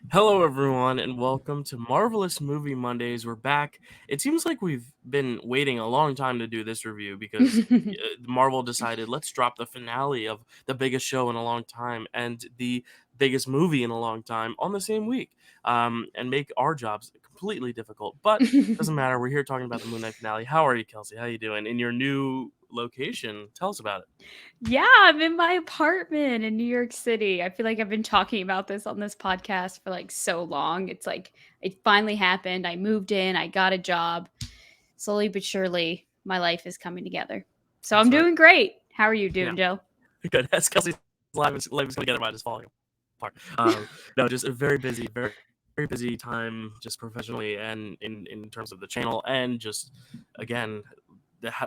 Hello, everyone, and welcome to Marvel-ous Movie Mondays. We're back. It seems like we've been waiting a long time to do this review because Marvel decided let's drop the finale of the biggest show in a long time and the biggest movie in a long time on the same week, and make our jobs completely difficult. But doesn't matter. We're here talking about the Moon Knight finale. How are you, Kelsey? How you doing in your new location? Tell us about it. Yeah, I'm in my apartment in New York City. I feel like I've been talking about this on this podcast for like so long. It's like it finally happened. I moved in, I got a job. Slowly but surely, my life is coming together. So I'm That's right. doing great. How are you Yeah, doing, Joe? good. As Kelsey's life is coming together, mine is falling apart. No, just a very busy time, just professionally and in terms of the channel, and just again,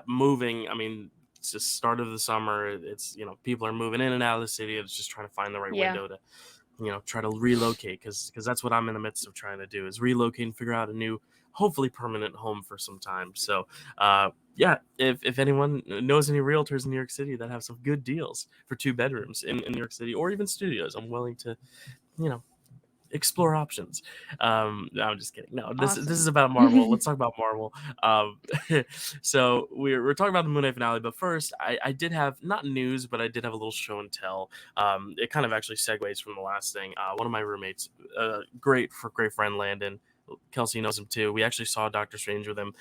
moving. I mean, it's just start of the summer. It's people are moving in and out of the city. It's just trying to find the right Yeah. window to try to relocate because that's what I'm in the midst of trying to do is relocate and figure out a new, hopefully permanent home for some time. So yeah, if anyone knows any realtors in New York City that have some good deals for 2 bedrooms in New York City or even studios, I'm willing to you know explore options. No, I'm just kidding. No, this is Awesome. about Marvel. Let's talk about Marvel. Um, so we're talking about the Moon Knight finale, but first I did have not news, but I did have a little show and tell. It kind of actually segues from the last thing. One of my roommates, great friend Landon. Kelsey knows him too. We actually saw Doctor Strange with him.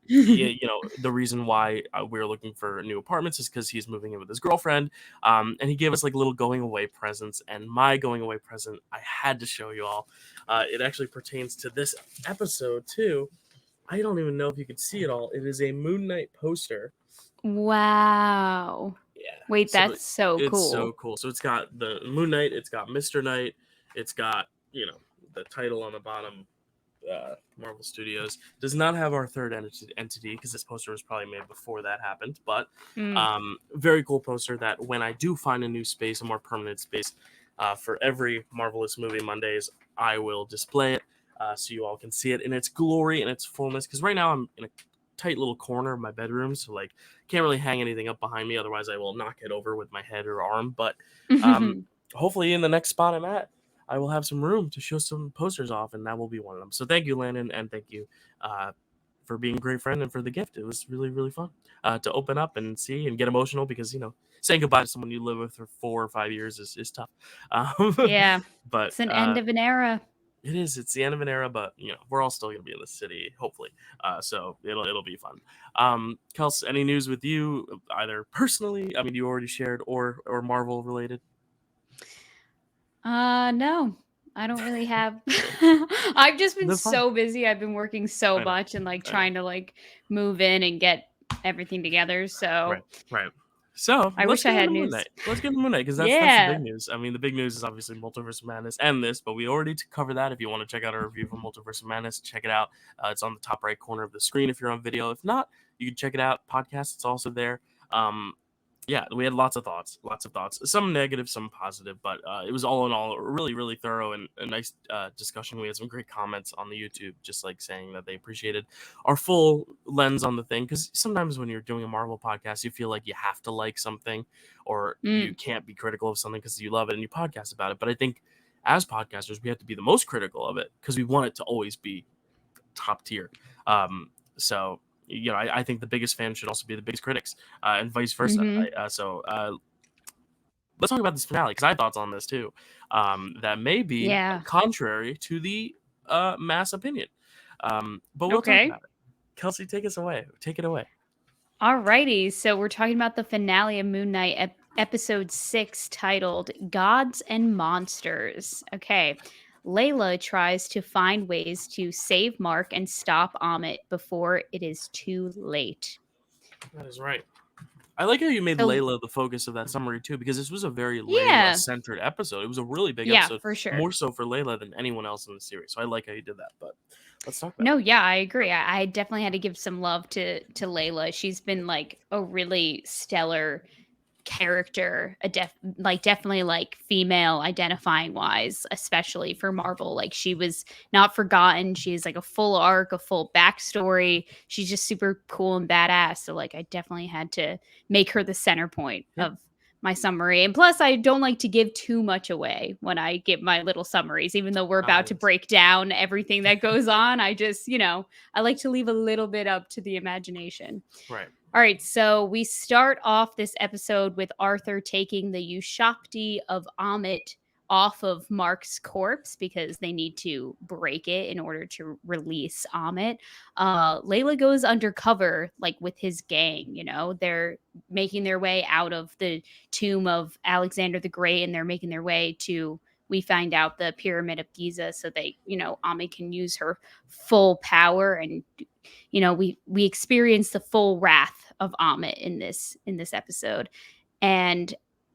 The reason why we're looking for new apartments is because he's moving in with his girlfriend, and he gave us like little going away presents. And my going away present, I had to show you all. It actually pertains to this episode too. I don't even know if you can see it all. It is a Moon Knight poster. Wow. Yeah. Wait, So that's so it's so cool. cool. So it's got the Moon Knight, it's got Mr. Knight, it's got, the title on the bottom, Marvel Studios. Does not have our third entity because this poster was probably made before that happened. But Mm. very cool poster that when I do find a new space, a more permanent space, for every Marvelous Movie Mondays, I will display it so you all can see it in its glory and its fullness. Because right now I'm in a tight little corner of my bedroom, so like can't really hang anything up behind me. Otherwise, I will knock it over with my head or arm. But um, hopefully, in the next spot I'm at, I will have some room to show some posters off, and that will be one of them. So thank you, Landon, and thank you uh, for being a great friend and for the gift. It was really, really fun to open up and see and get emotional because, saying goodbye to someone you live with for 4 or 5 years is tough. Yeah. But It's an end of an era. it is. It's the end of an era, but we're all still gonna be in the city, hopefully. So it'll be fun. Kels, any news with you, either personally? I mean, you already shared, or Marvel related. No. I don't really have I've just been No, fine. so busy. I've been working so I know. much and like I know. trying to like move in and get everything together. Right. So Right. So I let's wish I get had into Moon news. Knight. Let's get into Moon Knight because that's the big Yeah. news. I mean, the big news is obviously Multiverse of Madness and this, but we already covered that. If you want to check out our review for Multiverse of Madness, check it out. It's on the top right corner of the screen if you're on video. If not, you can check it out. Podcast, it's also there. Um, yeah, we had lots of thoughts, some negative, some positive, but it was all in all really, really thorough and a nice discussion. We had some great comments on the YouTube, just like saying that they appreciated our full lens on the thing. Because sometimes when you're doing a Marvel podcast, you feel like you have to like something, or you Mm. can't be critical of something because you love it and you podcast about it. But I think as podcasters, we have to be the most critical of it because we want it to always be top tier. So I think the biggest fans should also be the biggest critics, and vice versa. Mhm. Let's talk about this finale because I have thoughts on this too. That may be Yeah. contrary to the mass opinion, but we'll talk Okay. about it. Kelsey, take us away. Take it away. Alrighty. So we're talking about the finale of Moon Knight, episode 6, titled Gods and Monsters. Okay. Layla tries to find ways to save Mark and stop Amit before it is too late. That is right. I like how you made So, Layla the focus of that summary too, because this was a very Layla yeah. centered episode. It was a really big Yeah, episode, for sure. more so for Layla than anyone else in the series. So I like how you did that. But let's talk about No, it. yeah, I agree. I definitely had to give some love to Layla. She's been like a really stellar character, definitely like female identifying wise, especially for Marvel. Like she was not forgotten. She's like a full arc, a full backstory. She's just super cool and badass. So like I definitely had to make her the center point Yeah. of my summary. And plus, I don't like to give too much away when I give my little summaries, even though we're about to Yes. break down everything that goes on. I just, I like to leave a little bit up to the imagination. Right. All right, so we start off this episode with Arthur taking the Ushakti of Amit off of Mark's corpse because they need to break it in order to release Amit. Layla goes undercover, like with his gang. They're making their way out of the tomb of Alexander the Great, and they're making their way to. We find out the Pyramid of Giza, so Amit can use her full power, and we experience the full wrath of Amit in this episode. And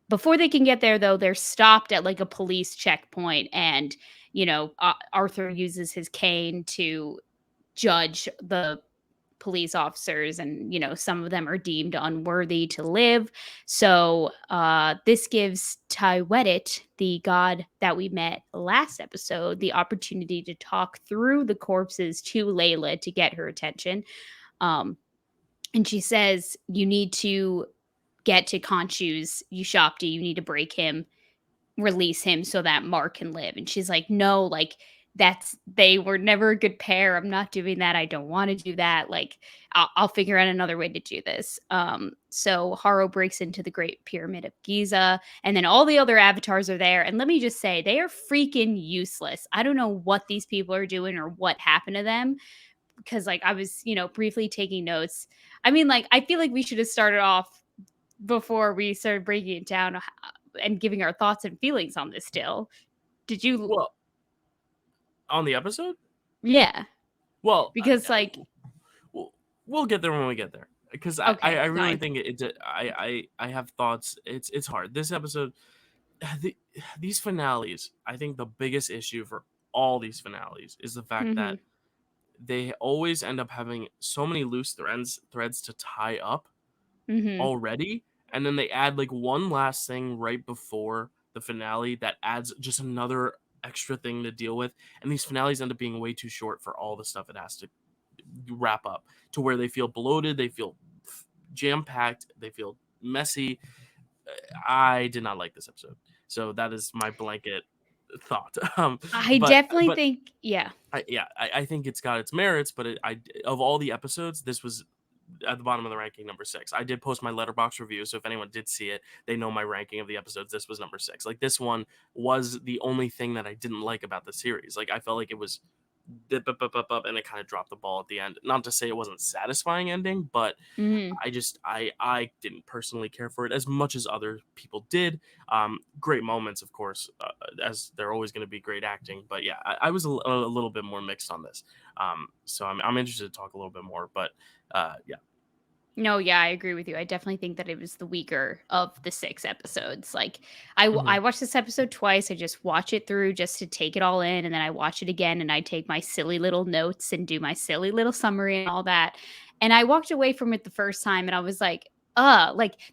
before they can get there, though, they're stopped at like a police checkpoint, and Arthur uses his cane to judge the police officers, and some of them are deemed unworthy to live. So this gives Tywedit, the god that we met last episode, the opportunity to talk through the corpses to Layla to get her attention. um, and she says, you need to get to Khonshu's Ushapti, you need to break him, release him so that Mark can live. And she's like, no, like they were never a good pair. I'm not doing that. I don't want to do that. Like I'll figure out another way to do this. So Haro breaks into the Great Pyramid of Giza, and then all the other avatars are there. And let me just say, they are freaking useless. I don't know what these people are doing or what happened to them, because like I was, briefly taking notes. I mean, like I feel like we should have started off before we started breaking it down and giving our thoughts and feelings on this still. Did you? Well, on the episode? Yeah. Well, Because like, we'll get there when we get there. Because I okay, really fine. think I have thoughts. It's hard. This episode, the, these finales, I think the biggest issue for all these finales is the fact Mhm. that they always end up having so many loose threads to tie up Mhm. already, and then they add like one last thing right before the finale that adds just another extra thing to deal with, and these finales end up being way too short for all the stuff it has to wrap up, to where they feel bloated, they feel jam packed, they feel messy. I did not like this episode, so that is my blanket thought. I But definitely think, yeah. I think it's got its merits, but of all the episodes, this was at the bottom of the ranking, number 6. I did post my letterbox review, so if anyone did see it, they know my ranking of the episodes. This was number 6. Like, this one was the only thing that I didn't like about the series. Like, I felt like it was and it kind of dropped the ball at the end. Not to say it wasn't satisfying ending, but Mhm. I didn't personally care for it as much as other people did. Great moments, of course, as they're always going to be great acting. But yeah, I was a little bit more mixed on this. So I'm interested to talk a little bit more. But yeah. No, yeah, I agree with you. I definitely think that it was the weaker of the 6 episodes. Like, Mhm. I watched this episode twice. I just watch it through just to take it all in, and then I watch it again, and I take my silly little notes and do my silly little summary and all that. And I walked away from it the first time, and I was like,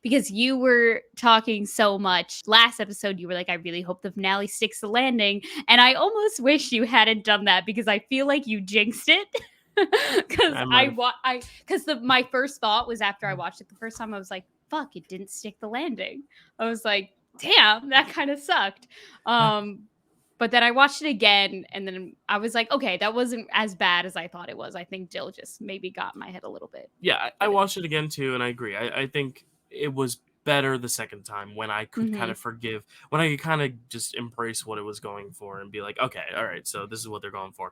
because you were talking so much last episode, you were like, I really hope the finale sticks the landing. And I almost wish you hadn't done that, because I feel like you jinxed it. Because I might have. my first thought was, after I watched it the first time, I was like, fuck, it didn't stick the landing. I was like, damn, that kind of sucked. But then I watched it again, and then I was like, okay, that wasn't as bad as I thought it was. I think Dill just maybe got in my head a little bit. Yeah, I But watched it again too, and I agree. I think it was better the second time, when I could kind mhm. of forgive, when I could kind of just embrace what it was going for and be like, okay, all right, so this is what they're going for.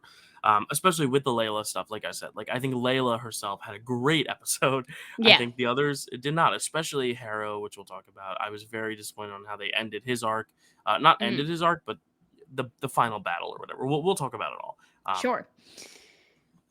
Especially with the Layla stuff, like I said, like I think Layla herself had a great episode. I Yeah. think the others did not, especially Harrow, which we'll talk about. I was very disappointed on how they ended his arc, not Mhm. ended his arc, but the final battle or whatever. We'll talk about it all. Sure.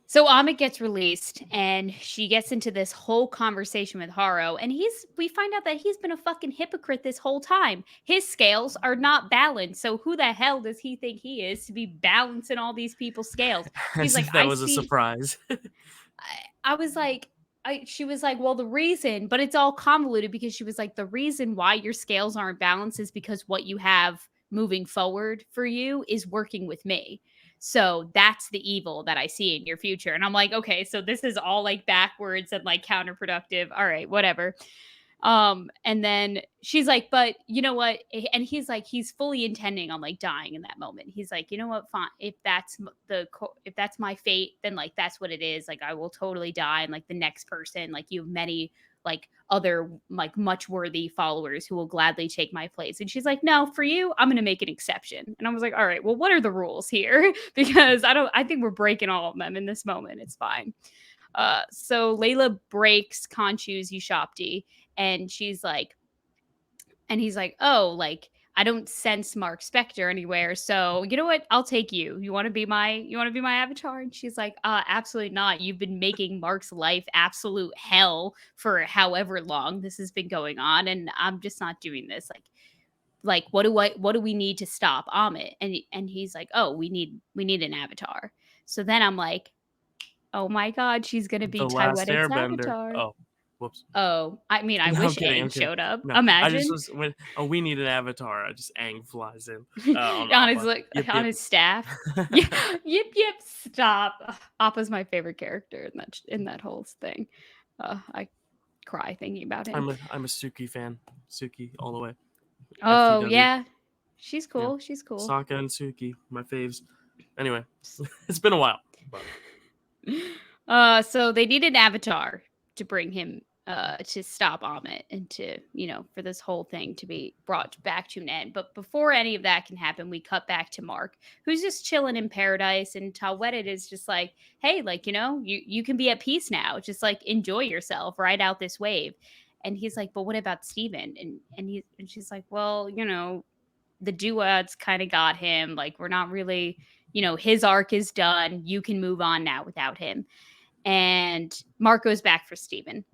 So Amit gets released, and she gets into this whole conversation with Haro, and we find out that he's been a fucking hypocrite this whole time. His scales are not balanced. So who the hell does he think he is to be balancing all these people's scales? He's As like, if that I was a see. surprise. I was like, she was like, well, the reason, but it's all convoluted, because she was like, the reason why your scales aren't balanced is because what you have moving forward for you is working with me. So that's the evil that I see in your future. And I'm like, okay, so this is all like backwards and like counterproductive. All right, whatever. And then she's like, but you know what? And he's like, he's fully intending on like dying in that moment. He's like, you know what? Fine. If that's if that's my fate, then like that's what it is. Like I will totally die. And like the next person, like you have many like other like much worthy followers who will gladly take my place. And she's like, no, for you, I'm gonna make an exception. And I was like, all right, well, what are the rules here? Because I think we're breaking all of them in this moment. It's fine. So Layla breaks Khonshu's Ushopti, and she's like, and he's like, oh, like I don't sense Mark Spector anywhere. So you know what? I'll take you. You want to be my avatar? And she's like, absolutely not. You've been making Mark's life absolute hell for however long this has been going on, and I'm just not doing this. Like what do we need to stop Amit? And he's like, oh, we need an avatar. So then I'm like, oh my god, she's gonna be The Last Taiwette's Airbender. avatar. Oh, whoops. Oh, I mean, I No, I'm wish kidding. Aang I'm kidding. showed up. No, I just Imagine. was when we need an avatar. I just Aang flies in on On his Appa. like Yip on yip. his staff. Yeah, yip, stop. Ugh, Appa's my favorite character in that whole thing. I cry thinking about him. I'm a Suki fan. Suki all the way. Oh FTW. yeah, she's Yeah. cool. She's cool. Sokka and Suki, my faves. Anyway, it's been a while. But So they need an avatar to bring him to stop Amit and to, you know, for this whole thing to be brought back to an end. But before any of that can happen, we cut back to Mark, who's just chilling in paradise, and Talwedded is just like, hey, like, you know, you can be at peace now. Just like enjoy yourself, ride out this wave. And he's like, but what about Steven? And she's like, well, you know, the duets kind of got him. Like, we're not really, you know, his arc is done. You can move on now without him. And Mark goes back for Steven.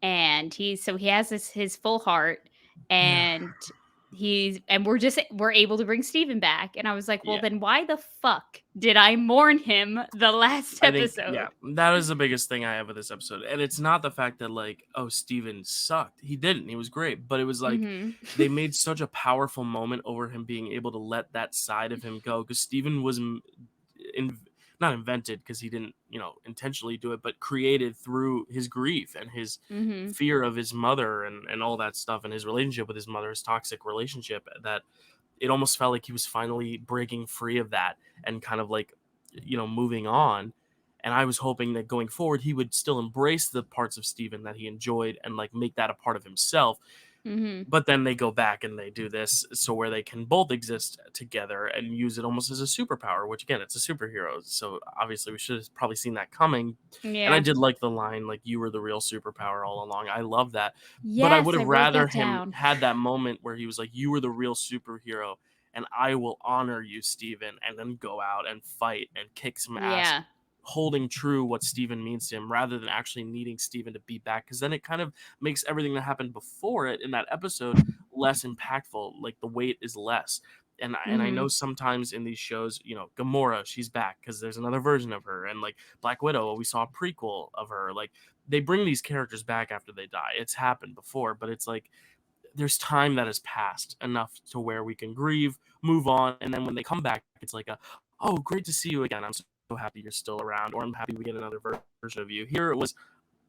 And he has his full heart, yeah, and we're able to bring Steven back. And I was like, well, yeah. then why the fuck did I mourn him the last I think yeah, episode? that is the biggest thing I have with this episode, and it's not the fact that like oh Steven sucked. He didn't. He was great, but it was like Mm-hmm. they made such a powerful moment over him being able to let that side of him go because Steven was in, not invented because he didn't intentionally do it, but created through his grief and his Mm-hmm. fear of his mother and all that stuff and his relationship with his mother, his toxic relationship that it almost felt like he was finally breaking free of that and kind of like moving on. And I was hoping that going forward he would still embrace the parts of Steven that he enjoyed and like make that a part of himself. Mm-hmm. But then they go back and they do this so where they can both exist together and use it almost as a superpower, which again, it's a superhero. So obviously we should have probably seen that coming. And I Yeah. did like the line, like, you were the real superpower all along. I love that. But I would Yes, I have wrote rather that him down. had that moment where he was like, you were the real superhero and I will honor you, Steven, and then go out and fight and kick some ass, Yeah. holding true what Steven means to him rather than actually needing Steven to be back. Because then it kind of makes everything that happened before it in that episode less impactful. Like the weight is less. And I Mm-hmm. know sometimes in these shows, Gamora, she's back because there's another version of her, and like Black Widow, we saw a prequel of her. Like they bring these characters back after they die. It's happened before, but it's like there's time that has passed enough to where we can grieve, move on, and then when they come back, it's like oh, great to see you again. I'm so happy you're still around, or I'm happy we get another version of you. Here it was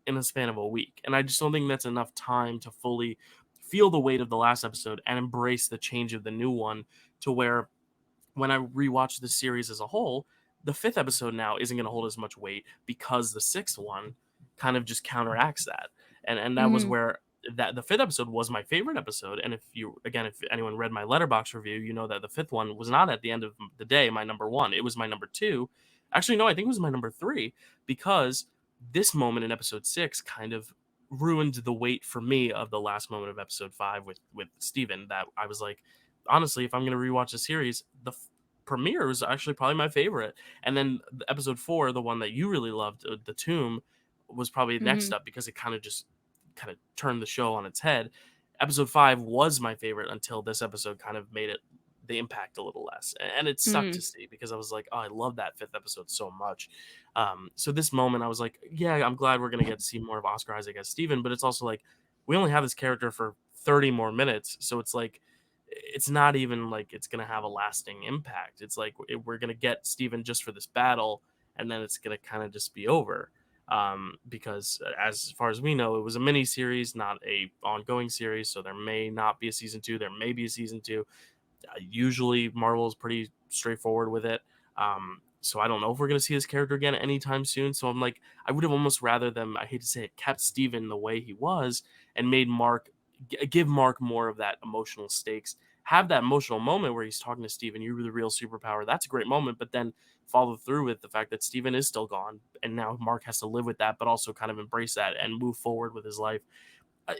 in the span of a week, and I just don't think that's enough time to fully feel the weight of the last episode and embrace the change of the new one to where when I rewatch the series as a whole, the fifth episode now isn't going to hold as much weight because the sixth one kind of just counteracts that. And that was Mm-hmm. where that the fifth episode was my favorite episode. And if anyone read my letterbox review, you know that the fifth one was not at the end of the day my number one. It was my number two. Actually, no, I think it was my number three because this moment in episode six kind of ruined the weight for me of the last moment of episode five with Steven, that I was like, honestly, if I'm going to rewatch the series, the premiere was actually probably my favorite. And then the episode four, the one that you really loved, The Tomb, was probably next Mm-hmm. up because it kind of turned the show on its head. Episode five was my favorite until this episode kind of made it the impact a little less. And it sucked Mm-hmm. to see because I was like, oh, I love that fifth episode so much. So this moment, I was like, yeah, I'm glad we're going to get to see more of Oscar Isaac as Steven, but it's also like, we only have this character for 30 more minutes. So it's like, it's not even like it's going to have a lasting impact. It's like we're going to get Steven just for this battle, and then it's going to kind of just be over. because as far as we know, it was a mini series, not a ongoing series. So there may not be a season two. There may be a season two. Usually Marvel is pretty straightforward with it. So I don't know if we're gonna see this character again anytime soon. So I'm like, I would have almost rather them. I hate to say it, kept Steven the way he was and made Mark give Mark more of that emotional stakes. Have that emotional moment where he's talking to Steven, you're the real superpower. That's a great moment, but then follow through with the fact that Steven is still gone, and now Mark has to live with that, but also kind of embrace that and move forward with his life.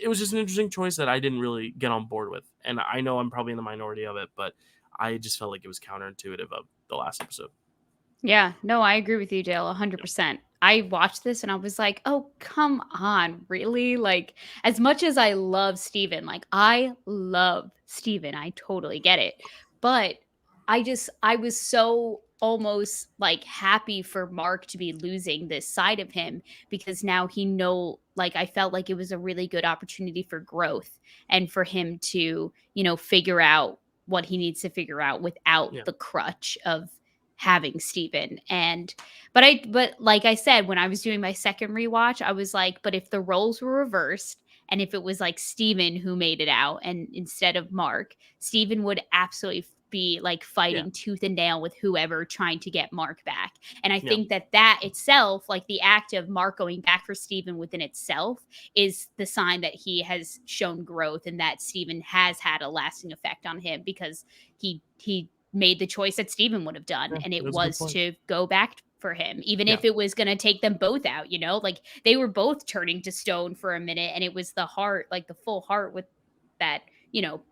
It was just an interesting choice that I didn't really get on board with. And I know I'm probably in the minority of it, but I just felt like it was counterintuitive of the last episode. Yeah, no, I agree with you, Dale, 100%. I watched this and I was like, "Oh, come on, really?" Like, as much as I love Steven, like, I love Steven, I totally get it. But I was so almost, like, happy for Mark to be losing this side of him because now like, I felt like it was a really good opportunity for growth and for him to, figure out what he needs to figure out without Yeah. the crutch of having Steven. But like I said, when I was doing my second rewatch, I was like, but if the roles were reversed and if it was like Steven who made it out and instead of Mark, Steven would absolutely be like Yeah. fighting tooth and nail with whoever trying to get Mark back. And I Yeah. think that itself, like the act of Mark going back for Steven within itself, is the sign that he has shown growth and that Steven has had a lasting effect on him because he made the choice that Steven would have done, Yeah. and it That's a good was point. to go back for him, even Yeah. if it was going to take them both out, like they were both turning to stone for a minute, and it was the heart, like the full heart with that,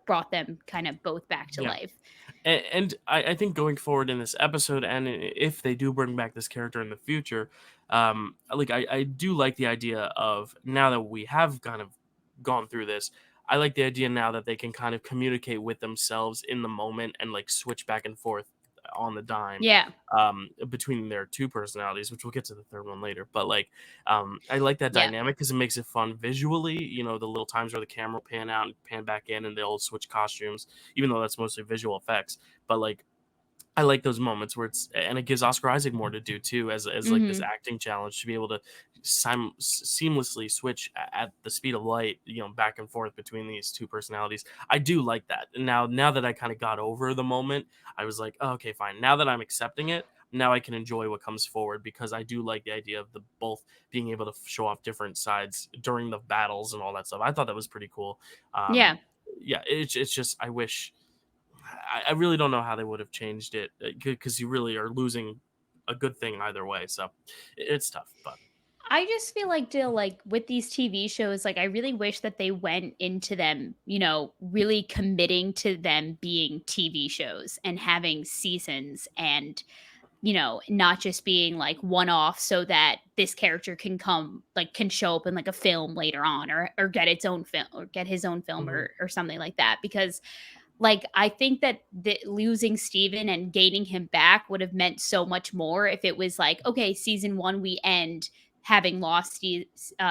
brought them kind of both back to Yeah. life. And I think going forward in this episode, and if they do bring back this character in the future, like I do like the idea of now that we have kind of gone through this. I like the idea now that they can kind of communicate with themselves in the moment and like switch back and forth on the dime Yeah. between their two personalities, which we'll get to the third one later. But like, I like that Yeah. dynamic because it makes it fun visually. You know, the little times where the camera will pan out and pan back in, and they'll switch costumes, even though that's mostly visual effects. But like, I like those moments where and it gives Oscar Isaac more to do too, as like this Mhm. acting challenge to be able to seamlessly switch at the speed of light, back and forth between these two personalities. I do like that. And now that I kind of got over the moment, I was like, oh, okay, fine. Now that I'm accepting it, now I can enjoy what comes forward because I do like the idea of the both being able to show off different sides during the battles and all that stuff. I thought that was pretty cool. Yeah. Yeah, it's just I wish I really don't know how they would have changed it because you really are losing a good thing either way. So it's tough, but I just feel like, Dill, like with these TV shows, like I really wish that they went into them, really committing to them being TV shows and having seasons and, not just being like one off so that this character can show up in like a film later on or get its own film or get his own film mhm, or something like that. Because like, I think that losing Steven and gaining him back would have meant so much more if it was like, okay, season 1 we end having lost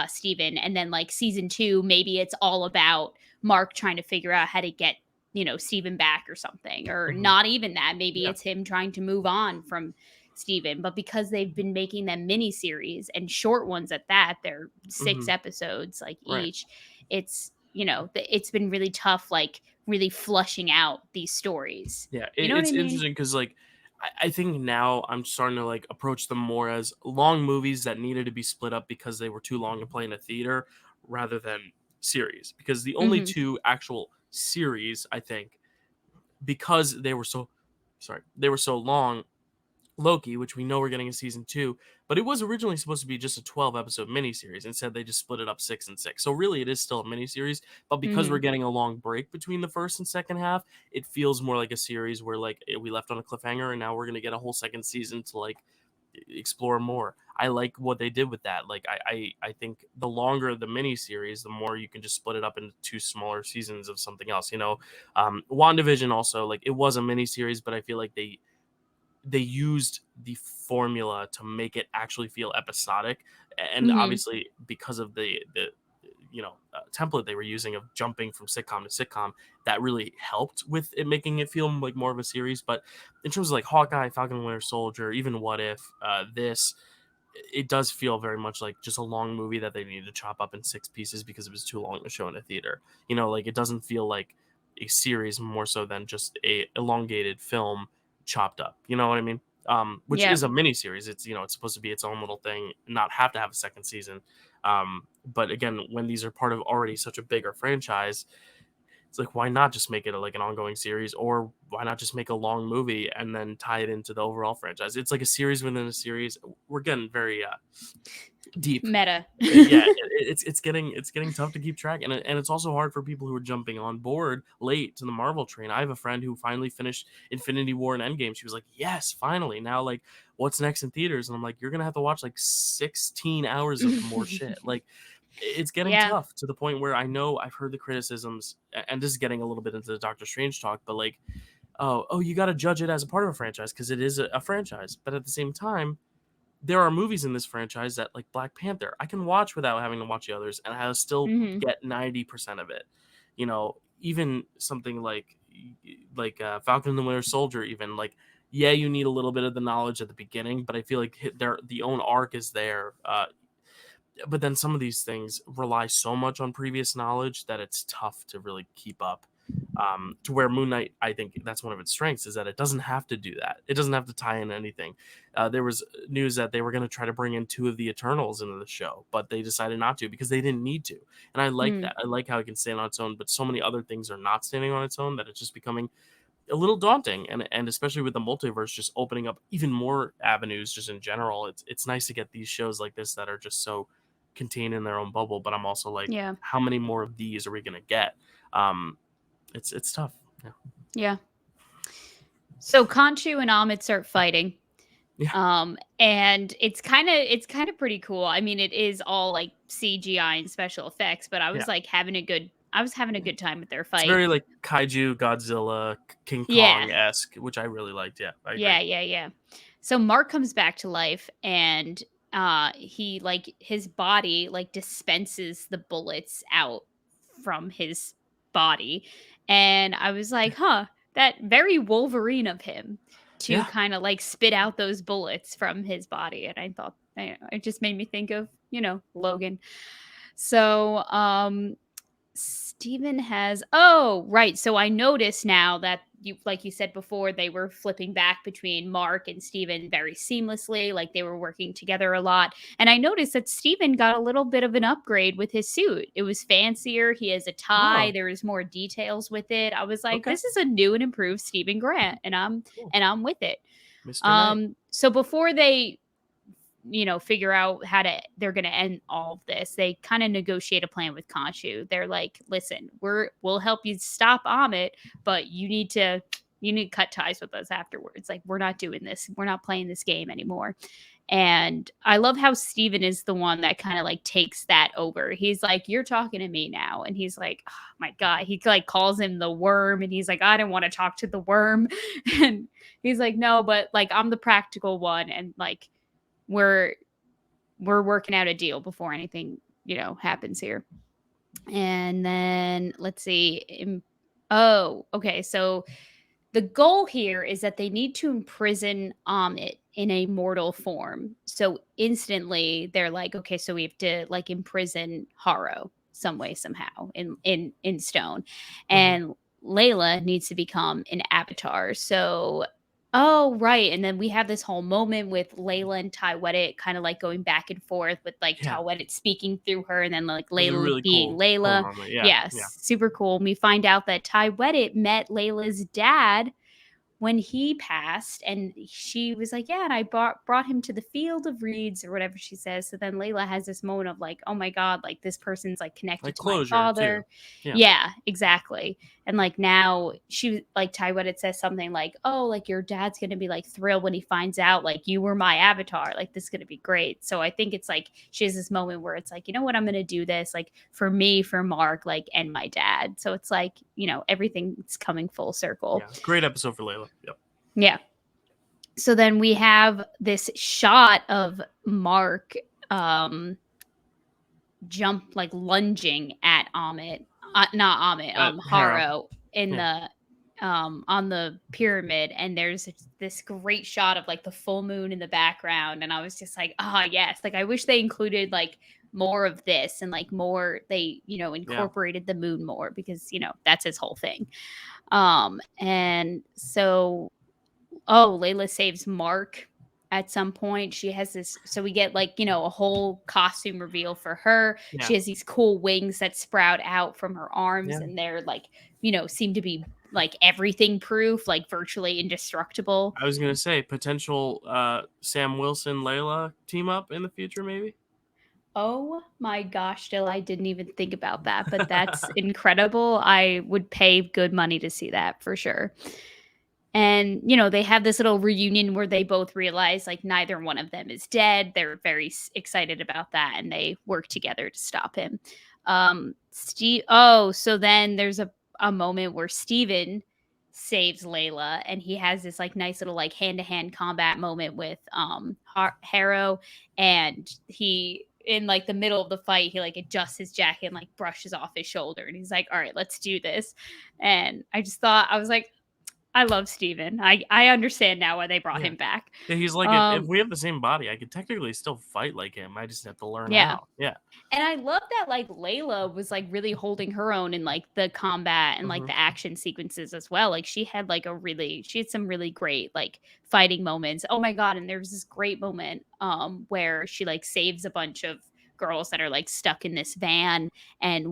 Steven, and then like season 2 maybe it's all about Mark trying to figure out how to get, Steven back or something, or mhm, not even that. Maybe yeah, it's him trying to move on from Steven, but because they've been making them mini series and short ones at that, they're 6 mhm, episodes like right. each. It's been really tough, like really flushing out these stories. Yeah, You know what it's I mean? interesting because like I think now I'm starting to like approach them more as long movies that needed to be split up because they were too long to play in a theater rather than series. Because the only Mhm. two actual series I think because they were so long Loki, which we know we're getting a season two, but it was originally supposed to be just a 12 episode miniseries. Instead, they just split it up 6 and 6. So really, it is still a miniseries, but because we're Mhm. getting a long break between the first and second half, it feels more like a series where like we left on a cliffhanger, and now we're gonna get a whole second season to like explore more. I like what they did with that. Like I think the longer the miniseries, the more you can just split it up into two smaller seasons of something else. WandaVision also like it was a miniseries, but I feel like they used the formula to make it actually feel episodic, and Mhm. obviously because of the template they were using of jumping from sitcom to sitcom, that really helped with it making it feel like more of a series. But in terms of like Hawkeye, Falcon and Winter Soldier, even What If, this it does feel very much like just a long movie that they needed to chop up in 6 pieces because it was too long to show in a theater. Like it doesn't feel like a series more so than just a elongated film chopped up. You know what I mean? Which Yeah. is a mini series. It's supposed to be its own little thing, not have to have a second season. But again, when these are part of already such a bigger franchise, it's like, why not just make it like an ongoing series, or why not just make a long movie and then tie it into the overall franchise? It's like a series within a series. We're getting very deep. Meta. Yeah, it's getting tough to keep track, and it's also hard for people who are jumping on board late to the Marvel train. I have a friend who finally finished Infinity War and Endgame. She was like, "Yes, finally! Now, like, what's next in theaters?" And I'm like, "You're gonna have to watch like 16 hours of more shit." Like, it's getting Yeah. tough to the point where I know I've heard the criticisms, and this is getting a little bit into the Doctor Strange talk, but like, oh, you got to judge it as a part of a franchise because it is a franchise, but at the same time there are movies in this franchise that, like Black Panther, I can watch without having to watch the others, and I'll still Hmm. get 90% of it. Even something like Falcon and the Winter Soldier, even like, yeah, you need a little bit of the knowledge at the beginning, but I feel like their the own arc is there. But then some of these things rely so much on previous knowledge that it's tough to really keep up. To where Moon Knight, I think that's one of its strengths, is that it doesn't have to do that. It doesn't have to tie in anything. There was news that they were going to try to bring in two of the Eternals into the show, but they decided not to because they didn't need to. And I like Mm. that. I like how it can stand on its own, but so many other things are not standing on its own that it's just becoming a little daunting. And especially with the multiverse just opening up even more avenues, just in general, it's nice to get these shows like this that are just so contained in their own bubble. But I'm also like, Yeah. how many more of these are we going to get? Um, it's tough. Yeah. Yeah. So Khonshu and Amit start fighting. Yeah. And it's kind of pretty cool. I mean, it is all like CGI and special effects, but Yeah. I was having a good time with their It's fight. very like kaiju, Godzilla, King Yeah. Kong esque, which I really liked. Yeah, I agree. Yeah, yeah, yeah. So Mark comes back to life and he like his body like dispenses the bullets out from his body. And I was like, "Huh, that very Wolverine of him to Yeah. kind of like spit out those bullets from his body." And I thought it just made me think of, Logan. So, Steven has oh, right. So I noticed now that you like you said before, they were flipping back between Mark and Steven very seamlessly, like they were working together a lot. And I noticed that Steven got a little bit of an upgrade with his suit. It was fancier, he has a tie, Oh, there was more details with it. I was like, okay. this is a new and improved Steven Grant, and Cool. I'm with it. Mr. Knight. So before they figure out how they're going to end all of this. They kind of negotiate a plan with Khonshu. They're like, "Listen, we'll help you stop Amit, but you need to cut ties with us afterwards. Like, we're not doing this. We're not playing this game anymore." And I love how Steven is the one that kind of like takes that over. He's like, "You're talking to me now." And he's like, "Oh my God." He like calls him the worm, and he's like, "I didn't want to talk to the worm." And he's like, "No, but like I'm the practical one, and like we're we're working out a deal before anything, happens here." And then let's see. Oh, okay. So the goal here is that they need to imprison Amit in a mortal form. So instantly they're like, okay, so we have to like imprison Haro some way, somehow in stone. Hmm. And Layla needs to become an avatar. So oh right. And then we have this whole moment with Layla and Ty Weddit kind of like going back and forth with like Ty Yeah, Weddit speaking through her and then like it was a Layla really being cool Layla. moment. Yeah, yeah. Yes, super cool. And we find out that Ty Weddit met Layla's dad when he passed, and she was like, "Yeah, and I brought him to the field of reeds," or whatever she says. So then Layla has this moment of like, "Oh my God, like this person's like connected Like to my closure too. father." Yeah. Yeah, exactly. And like now she like Ty Weddit says something like, "Oh, like your dad's gonna be like thrilled when he finds out like you were my avatar. Like this is gonna be great." So I think it's like she has this moment where it's like, you know what, I'm gonna do this like for me, for Mark, like and my dad. So it's like, everything's coming full circle. Yeah. Great episode for Layla. Yep. Yeah. So then we have this shot of Mark jump like lunging at Amit, not Amit, At Harrow. Haro in Yeah. the on the pyramid, and there's this great shot of like the full moon in the background, and I was just like, ah, yes, like I wish they included like more of this, and like more they Yeah. incorporated the moon more, because that's his whole thing. And so, oh, Layla saves Mark at some point. She has this, so we get like, a whole costume reveal for her. Yeah. She has these cool wings that sprout out from her arms, Yeah. and they're like, seem to be like everything proof, like virtually indestructible. I was gonna say potential Sam Wilson Layla team up in the future, maybe. Oh my gosh, Still, I didn't even think about that, but that's incredible. I would pay good money to see that for sure. And, they have this little reunion where they both realize like neither one of them is dead. They're very excited about that, and they work together to stop him. Steve Oh, so then there's a moment where Steven saves Layla, and he has this like nice little like hand-to-hand combat moment with Harrow, and he in like the middle of the fight, he like adjusts his jacket and like brushes off his shoulder, and he's like, "All right, let's do this." And I was like, I love Steven. I understand now why they brought Yeah. him back. Yeah, he's like, if Um, we have the same body, I could technically still fight like him. I just have to learn yeah. how. Yeah. And I love that like Layla was like really holding her own in like the combat and like Hmm. the action sequences as well. Like she had some really great like fighting moments. Oh my god, and there was this great moment where she like saves a bunch of girls that are like stuck in this van, and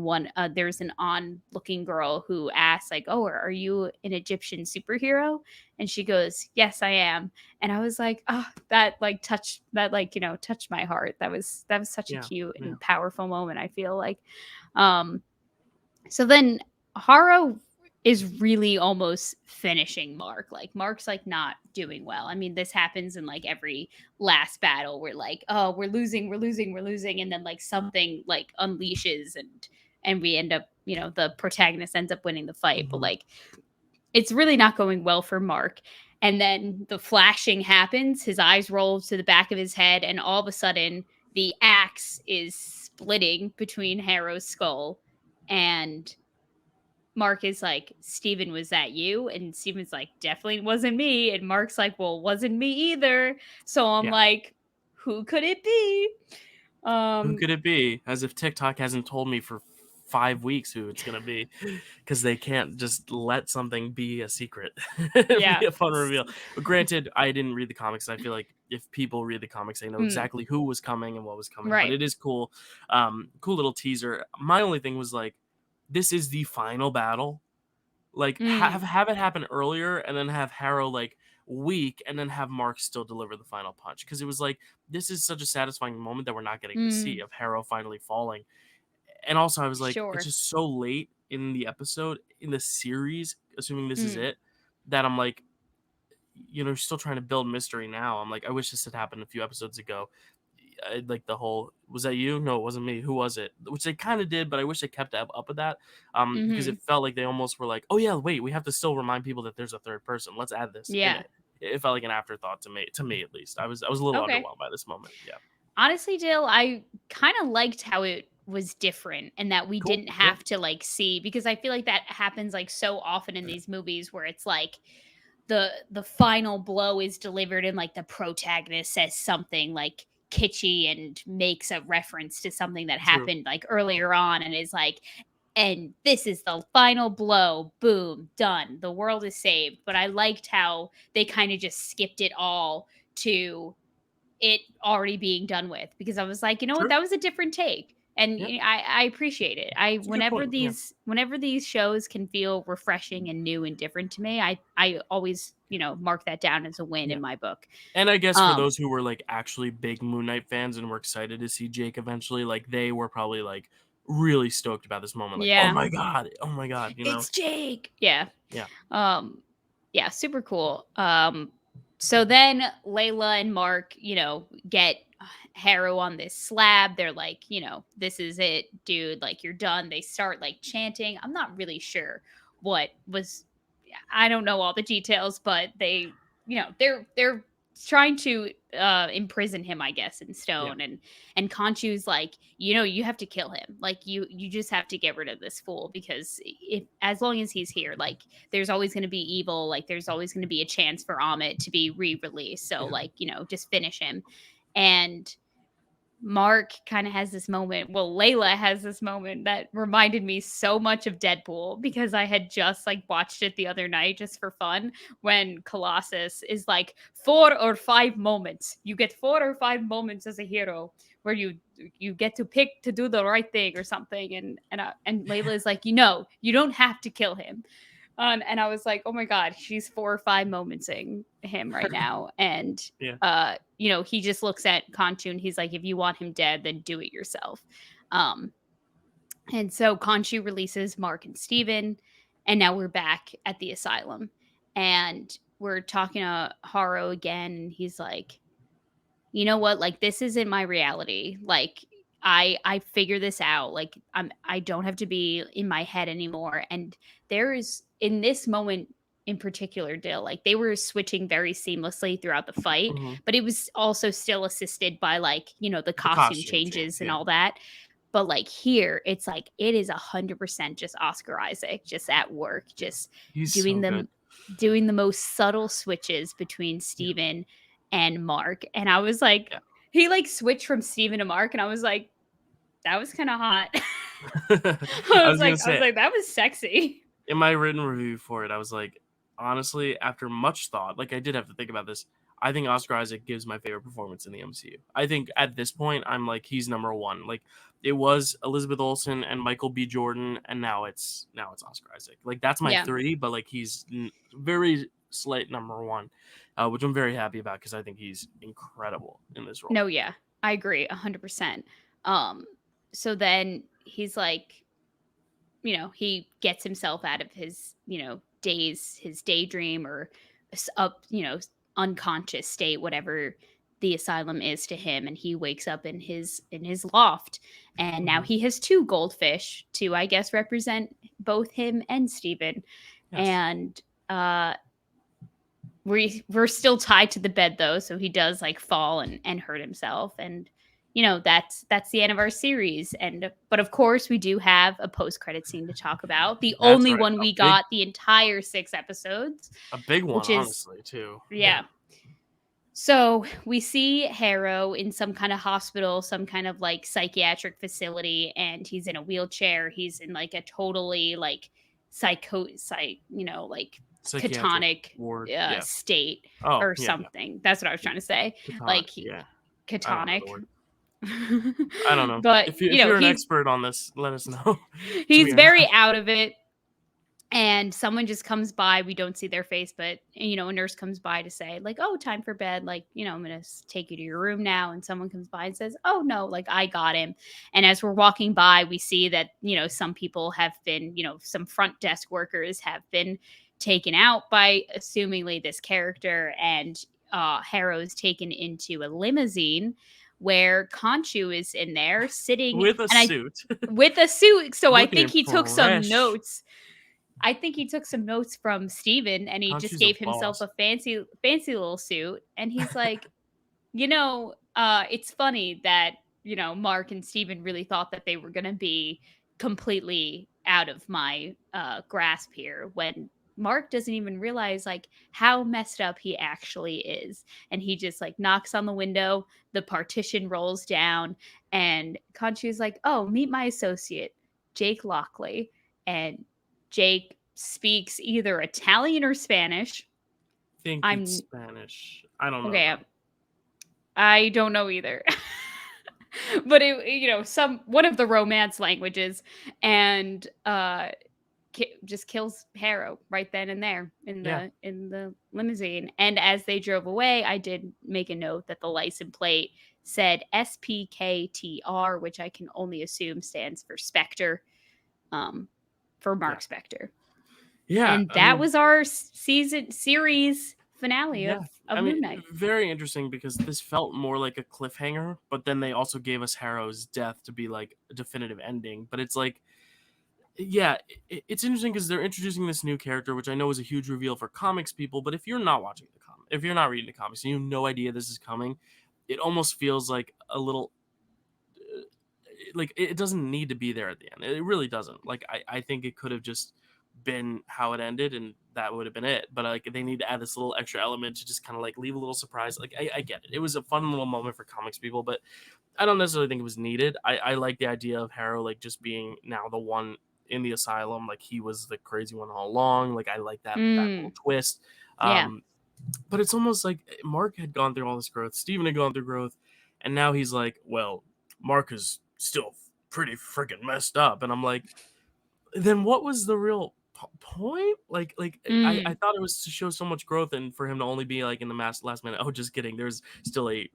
there's an on-looking girl who asks like, "Oh, are you an Egyptian superhero?" And she goes, "Yes, I am." And I was like, oh, touched my heart. That was such a Yeah. cute Yeah. and powerful moment, I feel like. Um, so then Haro is really almost finishing Mark. Like Mark's like not doing well. I mean, this happens in like every last battle where like, oh, we're losing, we're losing, we're losing, and then like something like unleashes, and we end up, the protagonist ends up winning the fight. But Hmm. like it's really not going well for Mark. And then the flashing happens, his eyes roll to the back of his head, and all of a sudden the axe is splitting between Harrow's skull. And Mark is like, "Steven, was that you?" And Steven's like, "Definitely wasn't me." And Mark's like, "Well, wasn't me either." So I'm Yeah. like, who could it be? Who Um, could it be? As if TikTok hasn't told me for 5 weeks who it's gonna be, because they can't just let something be a secret, yeah. be a fun reveal. But granted, I didn't read the comics. I feel like if people read the comics, they know Mm, exactly who was coming and what was coming. But right. it is cool, cool little teaser. My only thing was like, this is the final battle. Like Mm, have it happen earlier, and then have Harrow like weak, and then have Mark still deliver the final punch, because it was like, this is such a satisfying moment that we're not getting to see mm, of Harrow finally falling. And also I was like, it's sure. just so late in the episode, in the series, assuming this is Mm, it, that I'm like, still trying to build mystery now. I'm like, I wish this had happened a few episodes ago. Like the whole, was that you? No, it wasn't me. Who was it? Which they kind of did, but I wish they kept up with that. Because mm-hmm. it felt like they almost were like, oh yeah, wait, we have to still remind people that there's a third person. Let's add this in Yeah. it. It felt like an afterthought to me at least. I was a little Okay. underwhelmed by this moment. Yeah. Honestly, Dill, I kind of liked how it was different, and that we Cool. didn't Yeah. have to like see, because I feel like that happens like so often in these movies where it's like the final blow is delivered and like the protagonist says something like kitschy and makes a reference to something that True. happened like earlier on, and is like, and this is the final blow, boom, done, the world is saved. But I liked how they kind of just skipped it all to it already being done with, because I was like, you know what, True. that was a different take. And Yeah. I appreciate it. I It's a good point. Yeah. whenever these shows can feel refreshing and new and different to me, I always, mark that down as a win Yeah. in my book. And I guess for Um those who were like actually big Moon Knight fans and were excited to see Jake eventually, like they were probably like really stoked about this moment. Like, yeah, oh my god, it's Jake. Yeah. Yeah. Um, yeah, super cool. So then Layla and Mark, get Harrow on this slab. They're like, this is it, dude. Like, you're done. They start like chanting. I'm not really sure what was. I don't know all the details, but they, they're trying to imprison him, I guess, in Yeah. stone. And Khonshu's like, you have to kill him. Like you just have to get rid of this fool, because if as long as he's here, like there's always going to be evil. Like there's always going to be a chance for Amit to be re-released. So Yeah. like, just finish him. And Mark kind of has this moment. Well, Layla has this moment that reminded me so much of Deadpool, because I had just like watched it the other night just for fun, when Colossus is like 4 or 5 moments. You get 4 or 5 moments as a hero where you get to pick to do the right thing or something. And Layla is like, you don't have to kill him. And I was like, oh my God, she's 4 or 5 momentsing him right now. And, Yeah. he just looks at Khonshu and he's like, if you want him dead, then do it yourself. Um, and so Khonshu releases Mark and Steven, and now we're back at the asylum. And we're talking to Haro again, and he's like, you know what, like this isn't my reality. Like I figure this out. Like I don't have to be in my head anymore. And there is, in this moment in particular, Dill, like they were switching very seamlessly throughout the fight, Hmm. but it was also still assisted by like, the The costume costume change. changes and Yeah. all that. But like here, it's like it is 100% just Oscar Isaac, just at work, just He's doing so good. them doing the most subtle switches between Yeah. Steven and Mark. And I was like, Yeah. he like switched from Steven to Mark, and I was like, that was kind of hot. I was gonna I was say, like, that was sexy. in my written review for it, I was like, honestly, after much thought, like I did have to think about this. I think Oscar Isaac gives my favorite performance in the MCU. I think at this point, I'm like, he's number one. Like it was Elizabeth Olsen and Michael B. Jordan, and now it's Oscar Isaac. Like that's my Yeah. three, but like he's very slight number one, which I'm very happy about because I think he's incredible in this role. No, yeah. I agree 100%. Um so then he's like, he gets himself out of his, his daydream, or up, unconscious state, whatever the asylum is to him. And he wakes up in his loft, and now Mhm. he has two goldfish to, I guess, represent both him and Steven. Yes. And we're still tied to the bed though, so he does like fall and hurt himself. And that's the end of our series. And but of course we do have a post-credit scene to talk about, the That's only right. one we got the entire 6 episodes, A big one, which is, honestly, too. yeah. So we see Harrow in some kind of hospital, some kind of like psychiatric facility, and he's in a wheelchair. He's in like a totally like like Psychiatric catonic ward. Yeah. state Oh, or yeah, yeah. something. That's what I was trying to say. Catonic. Like Yeah. I don't know the catonic. word. I don't know. But If you're an he's expert on this, let us know. 'Cause we he's are very not. out of it. And someone just comes by. We don't see their face, but a nurse comes by to say like, oh, time for bed, like, I'm gonna take you to your room now. And someone comes by and says, oh no, like I got him. And as we're walking by, we see that some people have been, some front desk workers have been taken out by assumingly this character. And Harrow's taken into a limousine where Conchu is in there sitting, With a and I suit. with a suit. So I Looking think he took some fresh. notes. I think he took some notes from Steven, and he just Conchu's a gave himself boss. a fancy little suit. And he's like, it's funny that, Mark and Steven really thought that they were going to be completely out of my grasp here, when Mark doesn't even realize like how messed up he actually is. And he just like knocks on the window, the partition rolls down, and Conchu's like, oh, meet my associate, Jake Lockley. And Jake speaks either Italian or Spanish. Think it's I'm Spanish. I don't know okay. though. I don't know either. But some one of the romance languages. And just kills Harrow right then and there in Yeah. the limousine. And as they drove away, I did make a note that the license plate said SPKTR, which I can only assume stands for Spectre, for Yeah. Mark Spector. Yeah. And I that mean, was our series finale yeah. of I Moon mean, Knight. very interesting because this felt more like a cliffhanger, but then they also gave us Harrow's death to be like a definitive ending. But it's like, yeah, it's interesting because they're introducing this new character, which I know is a huge reveal for comics people. But if you're not watching the comics, if you're not reading the comics and you have no idea this is coming, it almost feels like a little like it doesn't need to be there at the end. It really doesn't. Like I think it could have just been how it ended and that would have been it. But like they need to add this little extra element to just kind of like leave a little surprise. Like I get it. It was a fun little moment for comics people, but I don't necessarily think it was needed. I like the idea of Harrow like just being now the one in the asylum, like he was the crazy one all along. Like I like that little Mm, twist. yeah. Um, but it's almost like Mark had gone through all this growth, Steven had gone through growth, and now he's like, well, Mark is still pretty freaking messed up. And I'm like, then what was the real point? I Mm, thought it was to show so much growth and for him to only be like in the last minute, oh, just kidding. There's still a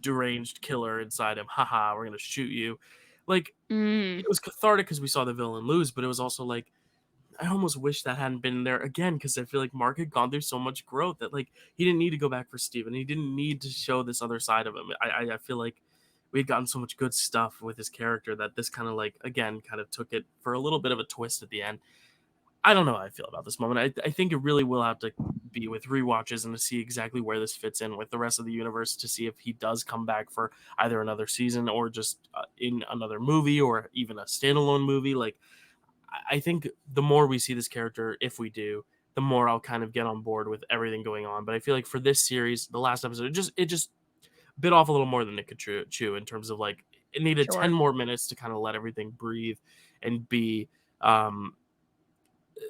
deranged killer inside him. Haha, we're going to shoot you. Like, mm, it was cathartic because we saw the villain lose, but it was also like, I almost wish that hadn't been there again because I feel like Mark had gone through so much growth that like he didn't need to go back for Steven. He didn't need to show this other side of him. I feel like we had gotten so much good stuff with his character that this kind of like again kind of took it for a little bit of a twist at the end. I don't know how I feel about this moment. I think it really will have to be with rewatches and to see exactly where this fits in with the rest of the universe to see if he does come back for either another season or just in another movie or even a standalone movie. Like I think the more we see this character, if we do, the more I'll kind of get on board with everything going on. But I feel like for this series, the last episode, it just bit off a little more than it could chew in terms of like it needed 10 sure. more minutes to kind of let everything breathe and be um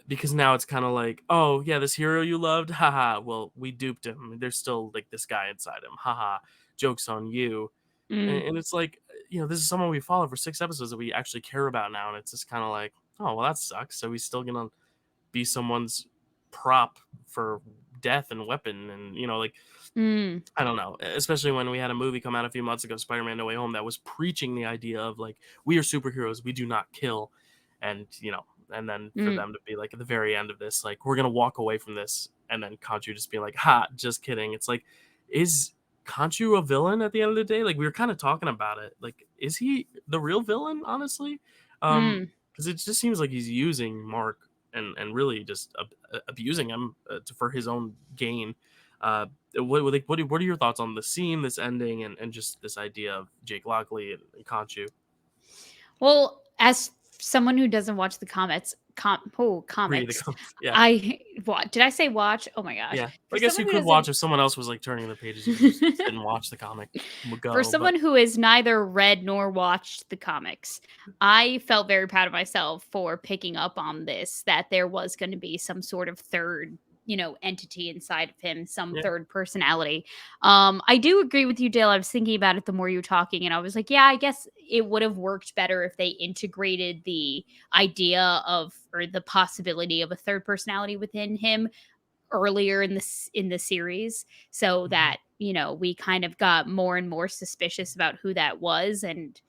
because now it's kind of like, oh yeah, this hero you loved, haha, well, we duped him. There's still like this guy inside him, haha, joke's on you. Mm, And it's like, this is someone we follow for 6 episodes that we actually care about now, and it's just kind of like, oh well, that sucks. So he's still gonna be someone's prop for death and weapon, and like mm, I don't know, especially when we had a movie come out a few months ago, Spider-Man No Way Home, that was preaching the idea of like we are superheroes, we do not kill, and and then for mm. them to be like at the very end of this, like we're gonna walk away from this, and then Conchu just being like, "Ha, just kidding." It's like, is Conchu a villain at the end of the day? Like we were kind of talking about it. Like, is he the real villain? Honestly, Mm. because it just seems like he's using Mark and really just abusing him for his own gain. What are your thoughts on the scene, this ending, and just this idea of Jake Lockley and Conchu? Well, as someone who doesn't watch the Read the comics, comments. Yeah, I what did I say watch? Oh my gosh. yeah. For I guess someone you who could watch doesn't if someone else was like turning the pages. You could just sit and watch the comic for go. But someone who has neither read nor watched the comics, I felt very proud of myself for picking up on this, that there was going to be some sort of third, entity inside of him, some yeah, third personality. I do agree with you, Dale. I was thinking about it the more you were talking, and I was like, yeah, I guess it would have worked better if they integrated the idea of or the possibility of a third personality within him earlier in the series, so mhm, that we kind of got more and more suspicious about who that was. And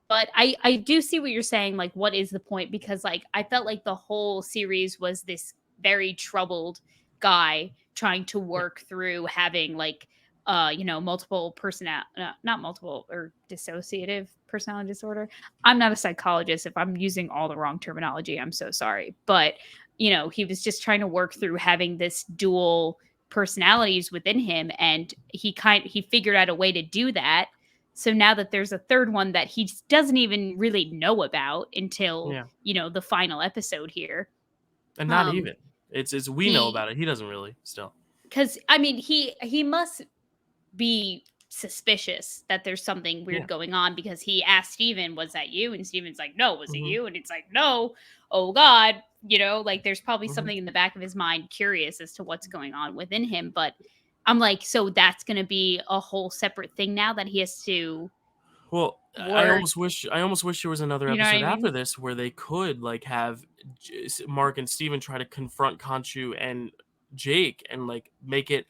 but I do see what you're saying, like what is the point, because like I felt like the whole series was this very troubled guy trying to yeah, work through having like multiple personal not multiple or dissociative personality disorder. I'm not a psychologist. If I'm using all the wrong terminology, I'm so sorry. But he was just trying to work through having this dual personalities within him, and he figured out a way to do that. So now that there's a third one that he doesn't even really know about until, yeah, the final episode here. and not Um even. It's we know he about it. He doesn't really still. Cuz I mean he must be suspicious that there's something weird Yeah. going on, because he asked Steven, "Was that you?" And Steven's like, "No, was it Hmm. you?" And it's like, "No." Oh God, like there's probably Hmm. something in the back of his mind curious as to what's going on within him. But I'm like, so that's going to be a whole separate thing now that he has to Well, work. I almost wish there was another You know what episode I after mean? this where they could like have Mark and Steven try to confront Conchu and Jake and like make it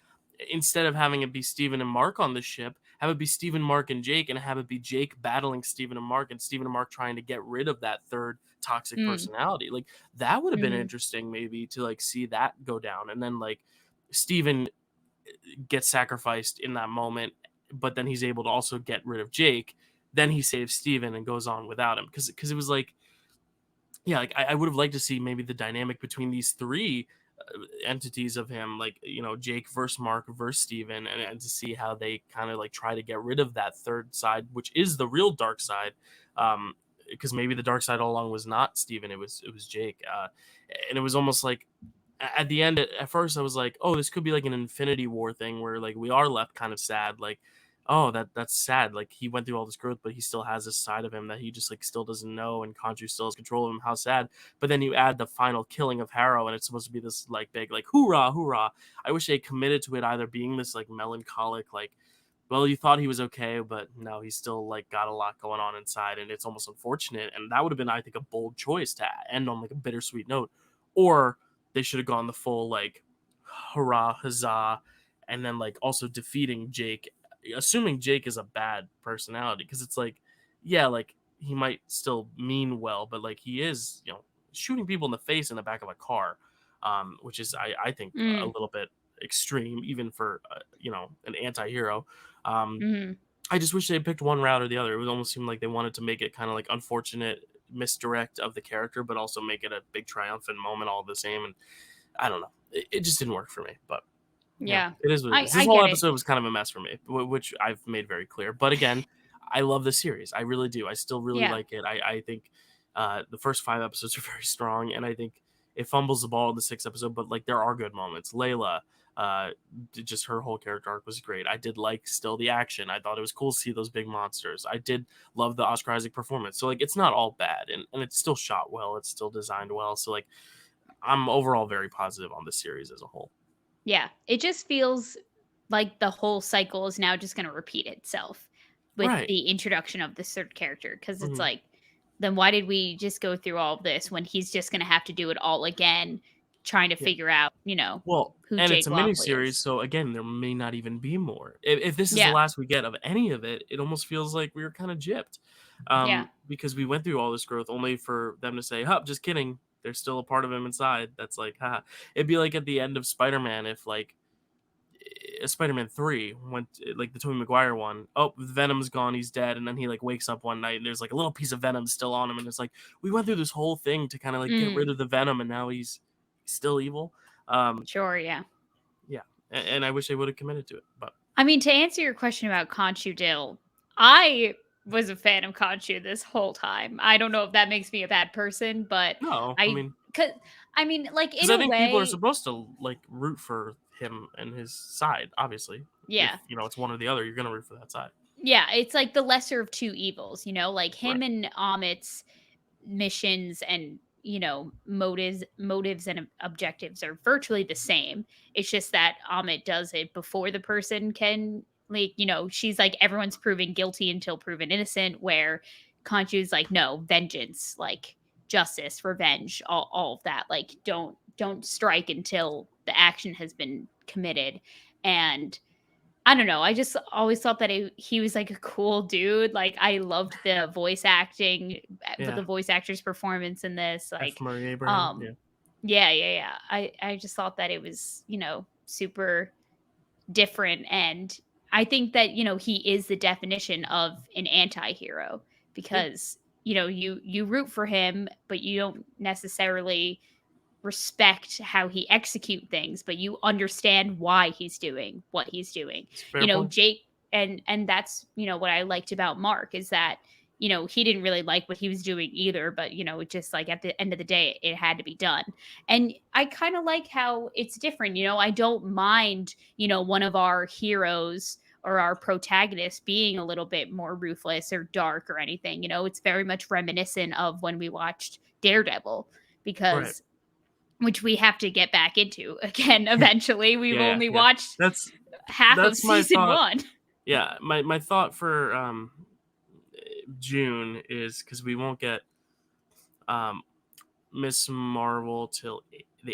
instead of having it be Steven and Mark on the ship, have it be Steven, Mark, and Jake, and have it be Jake battling Steven and Steven and Mark trying to get rid of that third toxic Mm, personality. Like that would have been mhm, interesting maybe to like see that go down and then like Steven gets sacrificed in that moment, but then he's able to also get rid of Jake. Then he saves Steven and goes on without him because it was like yeah, like I would have liked to see maybe the dynamic between these three entities of him, like, Jake versus Mark versus Steven, and to see how they kind of like try to get rid of that third side, which is the real dark side. Because maybe the dark side all along was not Steven, it was Jake. And it was almost like at the end, at first I was like, oh, this could be like an Infinity War thing where like we are left kind of sad, like, oh, that's sad, like he went through all this growth but he still has this side of him that he just like still doesn't know, and Khonshu still has control of him, how sad. But then you add the final killing of Harrow and it's supposed to be this like big like hoorah hoorah. I wish they committed to it either being this like melancholic, like, well, you thought he was okay, but no, he's still like got a lot going on inside, and it's almost unfortunate. And that would have been, I think, a bold choice to end on like a bittersweet note. Or they should have gone the full like hurrah, huzzah, and then like also defeating Jake, assuming Jake is a bad personality, because it's like, yeah, like he might still mean well, but like he is, shooting people in the face in the back of a car, which is I think a Mm. little bit extreme even for an anti-hero. um Hmm. I just wish they had picked one route or the other. It would almost seem like they wanted to make it kind of like unfortunate misdirect of the character, but also make it a big triumphant moment all the same. And I don't know, it just didn't work for me. But Yeah. it is what it is. This I whole get it. episode was kind of a mess for me, which I've made very clear. But again, I love the series. I really do. I still really Yeah. like it. I think the first 5 episodes are very strong, and I think it fumbles the ball in the 6th episode. But like there are good moments. Layla, uh, just her whole character arc was great. I did like still the action. I thought it was cool to see those big monsters. I did love the Oscar Isaac performance. So like it's not all bad, and it's still shot well. It's still designed well. So like I'm overall very positive on this series as a whole. Yeah. It just feels like the whole cycle is now just going to repeat itself with Right. the introduction of this third character. Because it's Mhm. like, then why did we just go through all of this when he's just going to have to do it all again, trying to Yeah. figure out, Well, who and it's Jake a mini Lockley series, is? so again, there may not even be more. If this is the Yeah. last we get of any of it, it almost feels like we were kind of gypped, Yeah. because we went through all this growth only for them to say, "Huh, just kidding." There's still a part of him inside that's like, haha. It'd be like at the end of Spider-Man if like Spider-Man 3 went like the Tobey Maguire one. Oh, Venom's gone, he's dead, and then he like wakes up one night and there's like a little piece of Venom still on him, and it's like we went through this whole thing to kind of like get rid Mm, of the Venom, and now he's still evil. Um, sure. Yeah. yeah, and I wish they would have committed to it, but I mean, to answer your question about Conchu Dill, I was a fan of Conchu this whole time. I don't know if that makes me a bad person, but no, I I, mean, cause I mean, like because in I a think people are way, supposed to like root for him and his side. Obviously, if yeah. it's one or the other, you're gonna root for that side, Yeah, it's like the lesser of two evils, like right? him and Amit's missions and motives and objectives are virtually the same. It's just that Amit does it before the person can, like, she's like everyone's proven guilty until proven innocent, where Conchu's like, no, vengeance, like justice, revenge, all of that, like don't strike until the action has been committed. And I don't know. I just always thought that he was like a cool dude. Like I loved the voice acting, but Yeah, the voice actor's performance in this, F. like, Murray Abraham. um, Yeah, yeah, yeah, yeah. I just thought that it was super different, and I think that he is the definition of an anti-hero, yeah, because you root for him, but you don't necessarily respect how he execute things, but you understand why he's doing what he's doing. it's a fair point. Jake, and that's what I liked about Mark, is that he didn't really like what he was doing either, but it just like at the end of the day it had to be done. And I kind of like how it's different. I don't mind one of our heroes or our protagonist being a little bit more ruthless or dark or anything. It's very much reminiscent of when we watched Daredevil, Right. because which we have to get back into again eventually. We've Yeah, yeah, only yeah. watched That's half of that's my season thought. 1. Yeah, my thought for June is because we won't get um Miss Marvel till the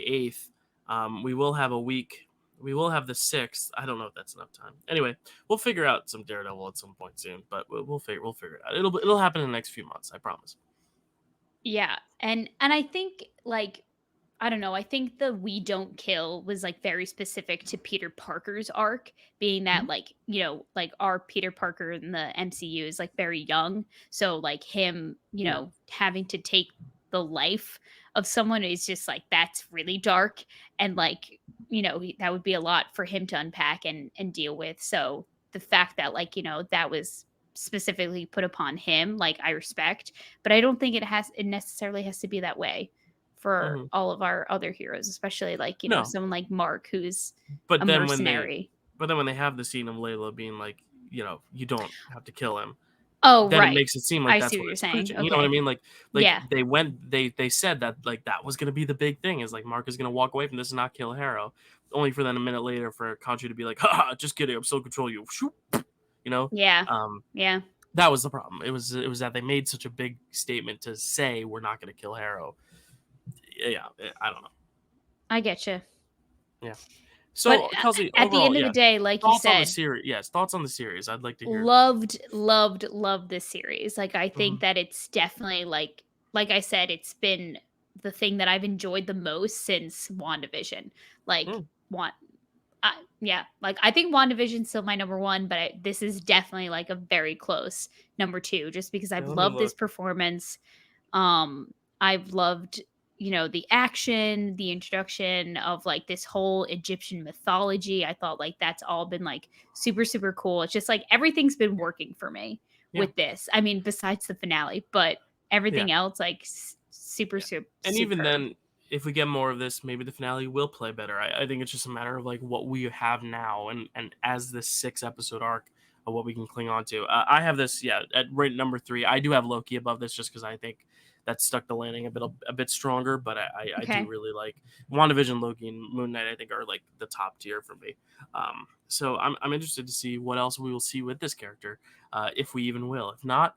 8th. We will have a week. We will have the 6th. I don't know if that's enough time. Anyway, we'll figure out some Daredevil at some point soon, but we'll figure it out. It'll happen in the next few months. I promise. Yeah. And I think, like, I don't know, I think the "we don't kill" was like very specific to Peter Parker's arc, being that, Mhm. like, like our Peter Parker in the MCU is like very young. So like him, Yeah. having to take the life of someone is just like that's really dark, and like, that would be a lot for him to unpack and deal with. So the fact that, like, that was specifically put upon him, like, I respect, but I don't think it necessarily has to be that way for Mhm. all of our other heroes, especially like, No, someone like Mark who's but a then when they mercenary. but then when they have the scene of Layla being like, you don't have to kill him, Oh, then it right. makes it seem like I see that's what what you're it's saying. preaching. You know what I Okay. mean? Like Yeah. they said that like that was gonna be the big thing is like Mark is gonna walk away from this and not kill Harrow, only for then a minute later for Khonshu to be like, "Ha, just kidding, I'm still control you." Shoop. You know, Yeah. um, Yeah. that was the problem. It was that they made such a big statement to say we're not gonna kill Harrow. Yeah, I don't know. I get you. Yeah. But So Kelsey, at the overall, end of the yeah, day, like you thoughts on the said, series? Yes, thoughts on the series. I'd like to hear. loved this series. Like, I think Mhm. that it's definitely like I said, it's been the thing that I've enjoyed the most since WandaVision. Like, Mm, want yeah, like, I think WandaVision's still my number 1, but this is definitely like a very close number 2 just because yeah, I've let me loved this look. performance. Um, I've loved, the action, the introduction of like this whole Egyptian mythology. I thought like that's all been like super, super cool. It's just like everything's been working for me Yeah, with this. I mean, besides the finale, but yeah, everything else, like super, yeah. super And even superb. then, if we get more of this, maybe the finale will play better. I think it's just a matter of like what we have now, and as this 6 episode arc of what we can cling on to. I have this, yeah, at right number 3. I do have Loki above this just because I think that stuck the landing a bit stronger. But I do Okay. really like WandaVision, Loki, and Moon Knight. I think are like the top tier for me. So I'm interested to see what else we will see with this character, if we even will. If not,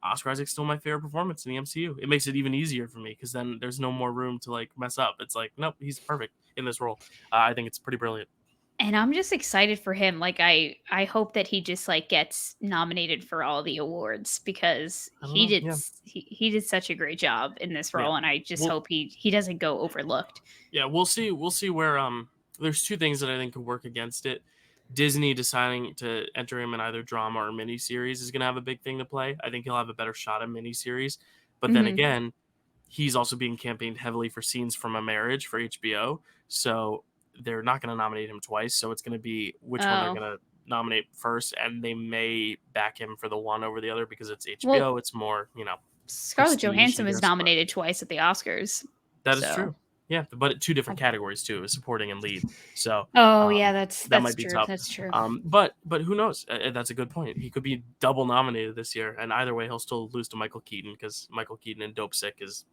Oscar Isaac's still my favorite performance in the MCU. It makes it even easier for me because then there's no more room to like mess up. It's like, nope, he's perfect in this role. I think it's pretty brilliant. And I'm just excited for him. Like, I hope that he just like gets nominated for all the awards because I don't know. Yeah, he did such a great job in this yeah. role, and I just Well, hope he doesn't go overlooked. yeah, we'll see. We'll see where there's two things that I think could work against it. Disney deciding to enter him in either drama or miniseries is going to have a big thing to play. I think he'll have a better shot at miniseries. But then Mhm. again, he's also being campaigned heavily for Scenes from a Marriage for HBO. So they're not going to nominate him twice. So it's going to be which one they're Oh. going to nominate first. And they may back him for the one over the other because it's Well, HBO. It's more, Scarlett prestige, I Johansson was guess. But nominated twice at the Oscars. that is So, true. Yeah, but two different I categories too, supporting and lead. So Oh, yeah, um, that's that that's might be true. tough. That's true. But who knows? That's a good point. He could be double nominated this year, and either way, he'll still lose to Michael Keaton because Michael Keaton in Dope Sick is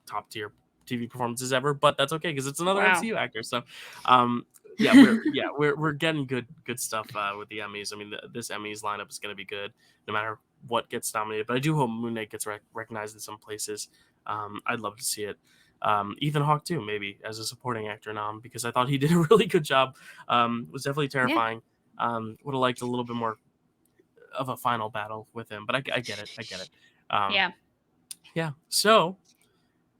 top tier TV performances ever. But that's okay because it's another Wow. MCU actor. So, um, we're getting good stuff with the Emmys. I mean, this Emmys lineup is going to be good no matter what gets nominated. But I do hope Moon Knight gets recognized in some places. I'd love to see it. Ethan Hawke too, maybe as a supporting actor nom because I thought he did a really good job. Was definitely Yeah. terrifying. Would have liked a little bit more of a final battle with him, but I get it. I get it. Um, Yeah. yeah. So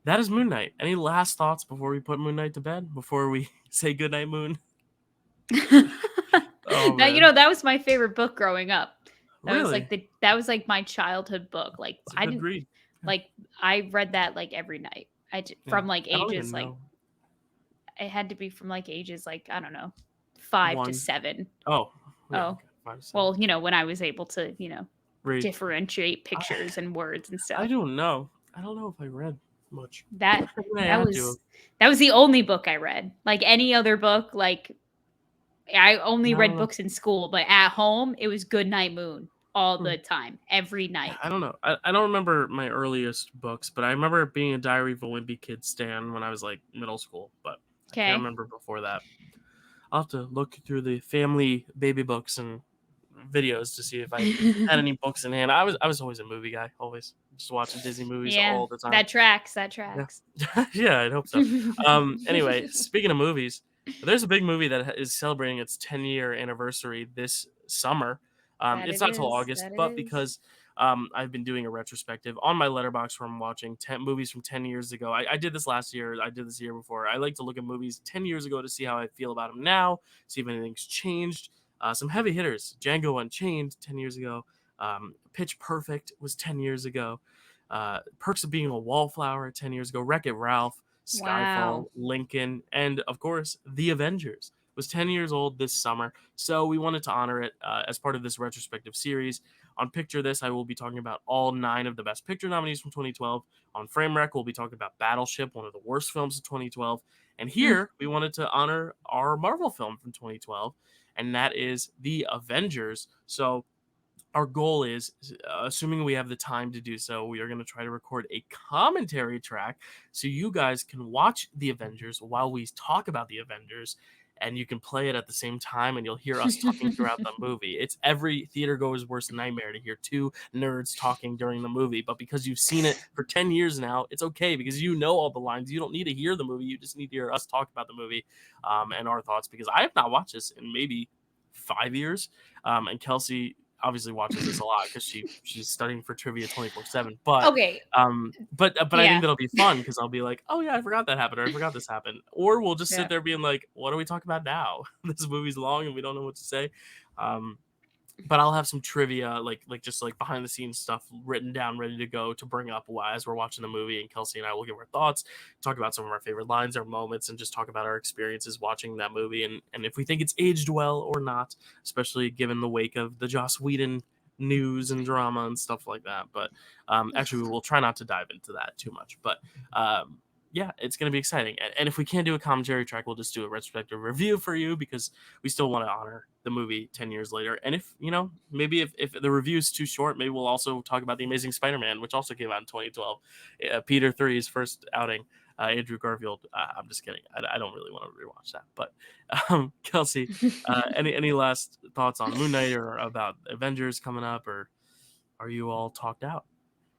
that is Moon Knight. Any last thoughts before we put Moon Knight to bed? Before we say goodnight, Moon? Oh Now, man, that was my favorite book growing up. really? That was like my childhood book. Like, It's a I good didn't read. Yeah, like I read that like every night. yeah. From like I don't ages even like know it had to be from like ages like, I don't know, 5 to one. 7. Oh, yeah. Oh, Okay, 5 to 7. well, when I was able to, Read. differentiate I, pictures and words and I stuff. don't know. I don't know if I read much. That I mean, I that had to. was that was the only book I read. Like any other book, like I only I don't read know. books in school, but at home it was Goodnight Moon all Hmm. the time, every Yeah, night. I don't know. I don't remember my earliest books, but I remember it being a Diary of a Wimpy Kid Stan when I was like middle school, but I can't Okay. remember before that. I'll have to look through the family baby books and videos to see if I had any books in hand. I was always a movie guy, always just watching Disney movies Yeah, all the time. that tracks. That Yeah, tracks. yeah, I'd hope so. Anyway, speaking of movies, there's a big movie that is celebrating its 10-year anniversary this summer. That It's it not till is. August, That it but is. because I've been doing a retrospective on my letterbox where I'm watching 10 movies from 10 years ago. I did this last year. I did this year before. I like to look at movies 10 years ago to see how I feel about them now, see if anything's changed. Some heavy hitters: Django Unchained 10 years ago. Pitch Perfect was 10 years ago. Perks of Being a Wallflower 10 years ago, Wreck-It Ralph, Skyfall, Wow. Lincoln, and of course, The Avengers was 10 years old this summer. So we wanted to honor it as part of this retrospective series. On Picture This, I will be talking about all 9 of the Best Picture nominees from 2012. On Frame Rec, we'll be talking about Battleship, one of the worst films of 2012. And Mm. here, we wanted to honor our Marvel film from 2012, and that is The Avengers. So our goal is, assuming we have the time to do so, we are going to try to record a commentary track so you guys can watch the Avengers while we talk about the Avengers, and you can play it at the same time, and you'll hear us talking throughout the movie. It's every theater goer's worst nightmare to hear 2 nerds talking during the movie, but because you've seen it for 10 years now, it's okay because you know all the lines. You don't need to hear the movie. You just need to hear us talk about the movie, and our thoughts, because I have not watched this in maybe 5 years, and Kelsey obviously watches this a lot because she's studying for trivia 24/7. But Okay. I think Yeah. that'll be fun because I'll be like, oh yeah, I forgot that happened, or I forgot this happened, or we'll just sit Yeah. there being like, what do we talk about now? This movie's long and we don't know what to say. But I'll have some trivia, like just like behind the scenes stuff written down, ready to go to bring up as we're watching the movie. And Kelsey and I will give our thoughts, talk about some of our favorite lines, our moments, and just talk about our experiences watching that movie, and if we think it's aged well or not, especially given the wake of the Joss Whedon news and drama and stuff like that. But actually, we will try not to dive into that too much. But yeah, it's going to be exciting. And if we can't do a commentary track, we'll just do a retrospective review for you because we still want to honor the movie 10 years later. And if, maybe if the review is too short, maybe we'll also talk about The Amazing Spider-Man, which also came out in 2012. Peter 3's first outing. Andrew Garfield. I'm just kidding. I don't really want to rewatch that. But Kelsey, any last thoughts on Moon Knight or about Avengers coming up, or are you all talked out?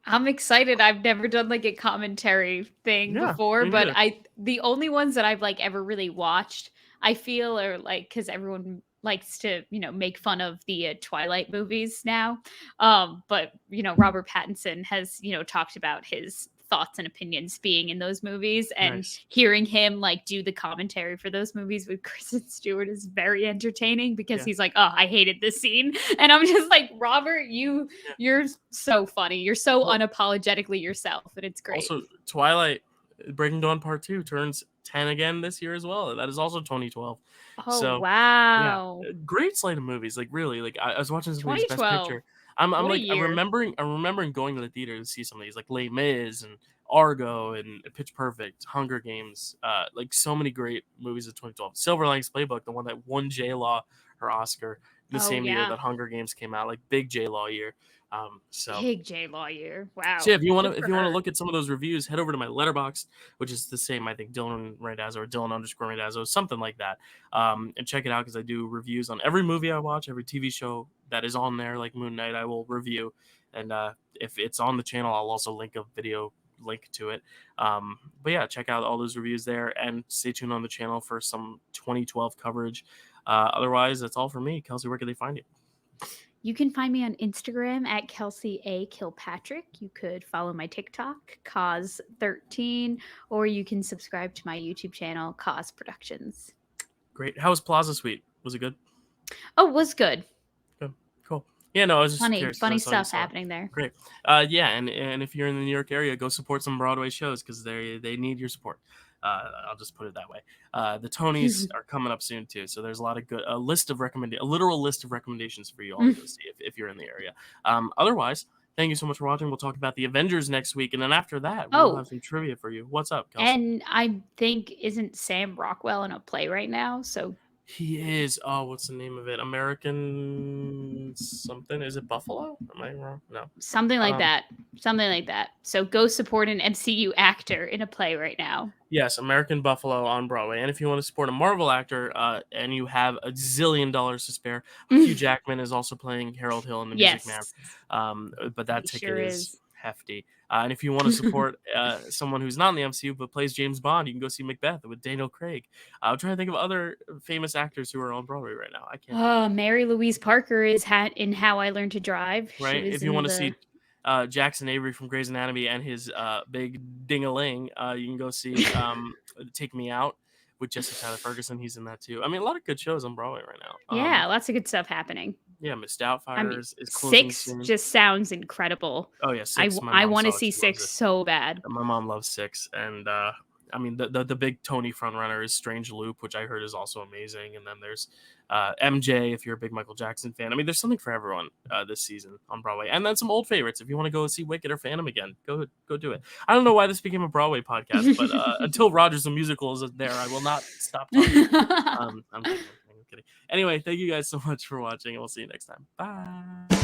I'm excited. I've never done like a commentary thing Yeah, before, me but neither. the only ones that I've like ever really watched, I feel are like cuz everyone likes to, make fun of the Twilight movies now. But Robert Pattinson has, talked about his thoughts and opinions being in those movies, and Nice. hearing him like do the commentary for those movies with Kristen Stewart is very entertaining because Yeah. he's like, "Oh, I hated this scene." And I'm just like, "Robert, Yeah. you're so funny. You're so Well, unapologetically yourself, and it's great." also, Twilight Breaking Dawn Part 2 turns 10 again this year as well. That is also 2012. Oh, So, yeah, wow. great slate of movies. Like, really, like I was watching some of these Best 2012. Picture. I'm What a like year. I'm remembering going to the theater to see some of these, like Les Mis and Argo and Pitch Perfect, Hunger Games, like so many great movies of 2012. Silver Linings Playbook, the one that won J Law her Oscar the Oh, same year yeah. that Hunger Games came out, like big J Law year. So Big J-Law year. so Wow. yeah, if you want Good to for her. look at some of those reviews, head over to my letterbox, which is the same, I think, Dylan Randazzo or Dylan_Randazzo, something like that, and check it out because I do reviews on every movie I watch, every TV show that is on there, like Moon Knight, I will review, and if it's on the channel, I'll also link a video link to it. But yeah, check out all those reviews there, and stay tuned on the channel for some 2012 coverage. Otherwise, that's all for me. Kelsey, where can they find you? You can find me on Instagram at Kelsey A. Kilpatrick. You could follow my TikTok, Cause13, or you can subscribe to my YouTube channel, Cause Productions. Great. How was Plaza Suite? Was it good? Oh, was good. Good. Cool. Yeah, no, I was just Funny, curious because I funny saw you stuff saw it. happening there. Great. Yeah, and if you're in the New York area, go support some Broadway shows because they need your support. I'll just put it that way. The Tonys are coming up soon too, so there's a lot of good a literal list of recommendations for you all to go see if you're in the area. Otherwise, thank you so much for watching. We'll talk about the Avengers next week, and then after that, we will Oh, have some trivia for you. What's up, Kelsey? and I think isn't Sam Rockwell in a play right now? So He is. Oh, what's the name of it? American something? Is it Buffalo? Am I wrong? No. something like Um, that. Something like that. So go support an MCU actor in a play right now. Yes, American Buffalo on Broadway. And if you want to support a Marvel actor and you have a zillion dollars to spare, Hugh Jackman is also playing Harold Hill in The Music Man. Yes, But that he ticket sure is is. hefty. And if you want to support someone who's not in the MCU but plays James Bond, you can go see Macbeth with Daniel Craig. I'm trying to think of other famous actors who are on Broadway right now. I can't think. Oh, Mary Louise Parker is in How I Learned to Drive. She Right? was If you in want to the see Jackson Avery from Grey's Anatomy and his big ding-a-ling, you can go see Take Me Out with Jesse Tyler Ferguson. He's in that too. I mean, a lot of good shows on Broadway right now. Yeah, lots of good stuff happening. Yeah, Miss Doubtfire is closing 6 soon. just sounds incredible. Oh yeah, Six. My I mom want to saw it. see She loves 6 it. so bad. My mom loves Six, and I mean the big Tony frontrunner is Strange Loop, which I heard is also amazing. And then there's MJ if you're a big Michael Jackson fan. I mean, there's something for everyone this season on Broadway, and then some old favorites. If you want to go see Wicked or Phantom again, go do it. I don't know why this became a Broadway podcast, but until Rogers the Musical is there, I will not stop talking. I'm kidding. Anyway, thank you guys so much for watching, and we'll see you next time. Bye.